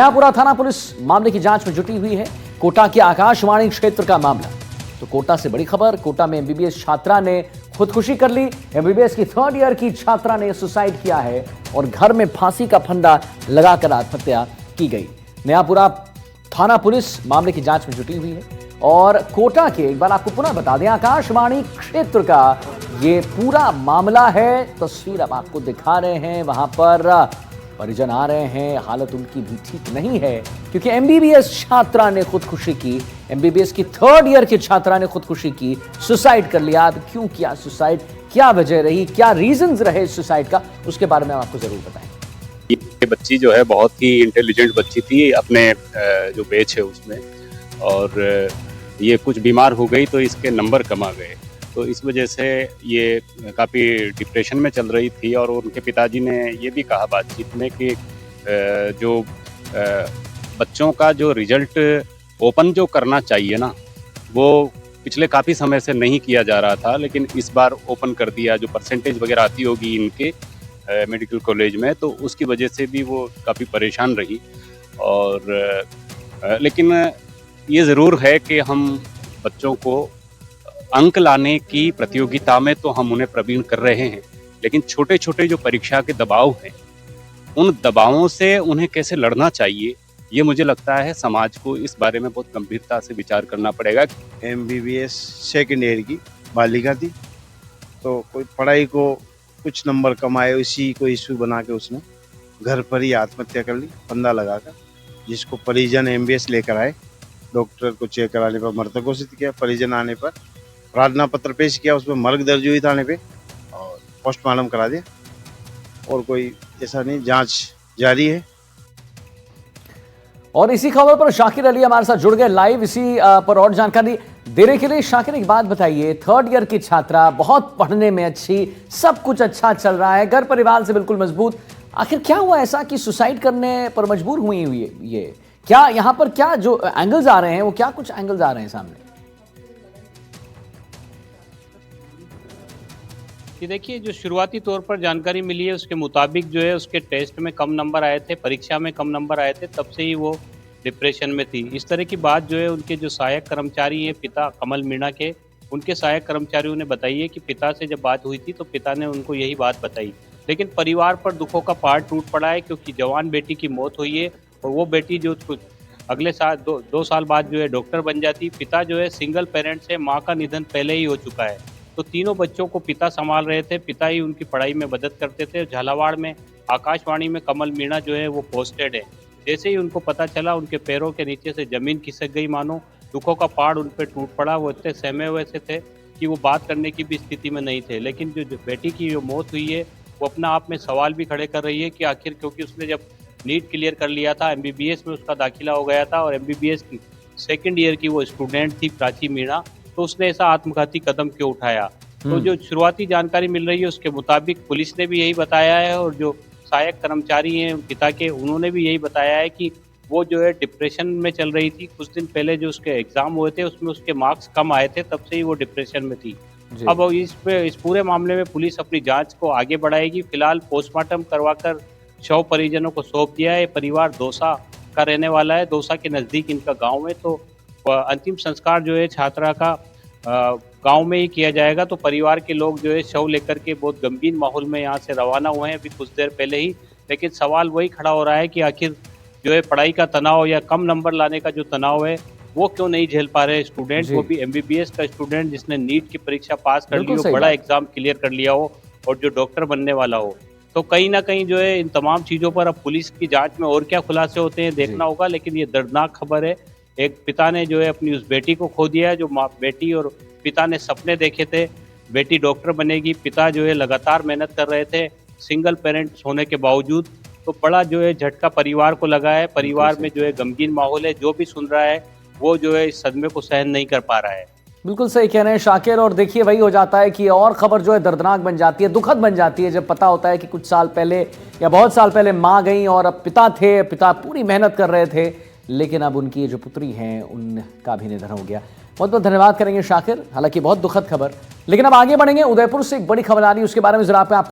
नयापुरा थाना पुलिस मामले की जांच में जुटी हुई है। कोटा के आकाशवाणी क्षेत्र का मामला। तो कोटा से बड़ी खबर, कोटा में एमबीबीएस छात्रा ने खुदकुशी कर ली। एमबीबीएस की 3rd ईयर की छात्रा ने सुसाइड किया है और घर में फांसी का फंदा लगाकर आत्महत्या की गई। नयापुरा थाना पुलिस मामले की जांच में जुटी हुई है और कोटा के, एक बार आपको पुनः बता दें, आकाशवाणी क्षेत्र का ये पूरा मामला है। तस्वीर अब आपको दिखा रहे हैं। वहां पर परिजन आ रहे हैं, हालत उनकी भी ठीक नहीं है क्योंकि एमबीबीएस छात्रा ने खुदकुशी की। एमबीबीएस की 3rd ईयर की छात्रा ने खुदकुशी की, सुसाइड कर लिया। अब क्यों किया सुसाइड, क्या वजह रही, क्या रीजंस रहे सुसाइड का, उसके बारे में हम आपको जरूर बताएंगे। ये बच्ची जो है बहुत ही इंटेलिजेंट बच्ची थी अपने जो बैच है उसमें, और ये कुछ बीमार हो गई तो इसके नंबर कम आ गए, तो इस वजह से ये काफ़ी डिप्रेशन में चल रही थी। और उनके पिताजी ने ये भी कहा बातचीत में कि जो बच्चों का जो रिजल्ट ओपन जो करना चाहिए ना, वो पिछले काफ़ी समय से नहीं किया जा रहा था, लेकिन इस बार ओपन कर दिया। जो परसेंटेज वगैरह आती होगी इनके मेडिकल कॉलेज में, तो उसकी वजह से भी वो काफ़ी परेशान रही। और लेकिन ये ज़रूर है कि हम बच्चों को अंक लाने की प्रतियोगिता में तो हम उन्हें प्रवीण कर रहे हैं, लेकिन छोटे छोटे जो परीक्षा के दबाव हैं, उन दबावों से उन्हें कैसे लड़ना चाहिए, ये मुझे लगता है समाज को इस बारे में बहुत गंभीरता से विचार करना पड़ेगा। एमबीबीएस 2nd ईयर की बालिका थी, तो कोई पढ़ाई को कुछ नंबर कम आए, इसी को इशू बना के उसने घर पर ही आत्महत्या कर ली, फंदा लगाकर। जिसको परिजन एमबीबीएस लेकर आए, डॉक्टर को चेक कराने पर मृतक घोषित किया। परिजन आने पर प्रार्थना पत्र पेश किया, उसमें मर्ग दर्ज हुई थाने पे और पोस्टमार्टम करा दिया। और कोई ऐसा नहीं, जांच जारी है। और इसी खबर पर शाकिर अली हमारे साथ जुड़ गए लाइव, इसी पर और जानकारी देने के लिए। शाकिर, एक बात बताइए, 3rd ईयर की छात्रा, बहुत पढ़ने में अच्छी, सब कुछ अच्छा चल रहा है, घर परिवार से बिल्कुल मजबूत, आखिर क्या हुआ ऐसा कि सुसाइड करने पर मजबूर हुई है ये? क्या यहाँ पर क्या जो एंगल्स आ रहे हैं, वो क्या कुछ एंगल्स आ रहे हैं सामने? ये देखिए, जो शुरुआती तौर पर जानकारी मिली है उसके मुताबिक जो है उसके टेस्ट में कम नंबर आए थे, परीक्षा में कम नंबर आए थे, तब से ही वो डिप्रेशन में थी। इस तरह की बात जो है उनके जो सहायक कर्मचारी हैं पिता कमल मीणा के, उनके सहायक कर्मचारियों ने बताई है कि पिता से जब बात हुई थी तो पिता ने उनको यही बात बताई। लेकिन परिवार पर दुखों का पहाड़ टूट पड़ा है क्योंकि जवान बेटी की मौत हुई है और वो बेटी जो अगले साल दो साल बाद जो है डॉक्टर बन जाती। पिता जो है सिंगल पेरेंट्स है, माँ का निधन पहले ही हो चुका है, तो तीनों बच्चों को पिता संभाल रहे थे, पिता ही उनकी पढ़ाई में मदद करते थे। झालावाड़ में आकाशवाणी में कमल मीणा जो है वो पोस्टेड है। जैसे ही उनको पता चला, उनके पैरों के नीचे से ज़मीन खिसक गई, मानो दुखों का पहाड़ उन पर टूट पड़ा। वो इतने सहमे हुए से थे कि वो बात करने की भी स्थिति में नहीं थे। लेकिन जो बेटी की जो मौत हुई है, वो अपना आप में सवाल भी खड़े कर रही है कि आखिर, क्योंकि उसने जब नीट क्लियर कर लिया था, एमबीबीएस में उसका दाखिला हो गया था और एमबीबीएस की 2nd ईयर की वो स्टूडेंट थी प्राची मीणा, तो उसने ऐसा आत्मघाती कदम क्यों उठाया? तो जो शुरुआती जानकारी मिल रही है उसके मुताबिक पुलिस ने भी यही बताया है और जो सहायक कर्मचारी हैं पिता के, उन्होंने भी यही बताया है कि वो जो है डिप्रेशन में चल रही थी। कुछ दिन पहले जो उसके एग्जाम हुए थे उसमें उसके मार्क्स कम आए थे, तब से ही वो डिप्रेशन में थी। अब इस पूरे मामले में पुलिस अपनी जांच को आगे बढ़ाएगी। फिलहाल पोस्टमार्टम करवाकर शव परिजनों को सौंप दिया है। परिवार दौसा का रहने वाला है, दौसा के नज़दीक इनका गाँव है, तो अंतिम संस्कार जो है छात्रा का गांव में ही किया जाएगा। तो परिवार के लोग जो है शव लेकर के बहुत गंभीर माहौल में यहाँ से रवाना हुए हैं अभी कुछ देर पहले ही। लेकिन सवाल वही खड़ा हो रहा है कि आखिर जो है पढ़ाई का तनाव या कम नंबर लाने का जो तनाव है, वो क्यों नहीं झेल पा रहे स्टूडेंट, वो भी एमबीबीएस का स्टूडेंट जिसने नीट की परीक्षा पास कर ली हो, बड़ा एग्जाम क्लियर कर लिया हो और जो डॉक्टर बनने वाला हो। तो कहीं ना कहीं जो है इन तमाम चीज़ों पर अब पुलिस की जाँच में और क्या खुलासे होते हैं देखना होगा। लेकिन ये दर्दनाक खबर है, एक पिता ने जो है अपनी उस बेटी को खो दिया है, जो बेटी और पिता ने सपने देखे थे, बेटी डॉक्टर बनेगी। पिता जो है लगातार मेहनत कर रहे थे सिंगल पेरेंट्स होने के बावजूद। तो बड़ा जो है झटका परिवार को लगा है, परिवार में जो है गमगीन माहौल है, जो भी सुन रहा है वो जो है इस सदमे को सहन नहीं कर पा रहा है। बिल्कुल सही कह रहे हैं शाकिर। और देखिए, वही हो जाता है कि और खबर जो है दर्दनाक बन जाती है, दुखद बन जाती है, जब पता होता है कि कुछ साल पहले या बहुत साल पहले माँ गई और अब पिता थे, पिता पूरी मेहनत कर रहे थे, लेकिन अब उनकी जो पुत्री हैं उनका भी निधन हो गया। बहुत बहुत धन्यवाद करेंगे शाकिर, हालांकि बहुत दुखद खबर। लेकिन अब आगे बढ़ेंगे, उदयपुर से एक बड़ी खबर आ रही है, उसके बारे में जरा आप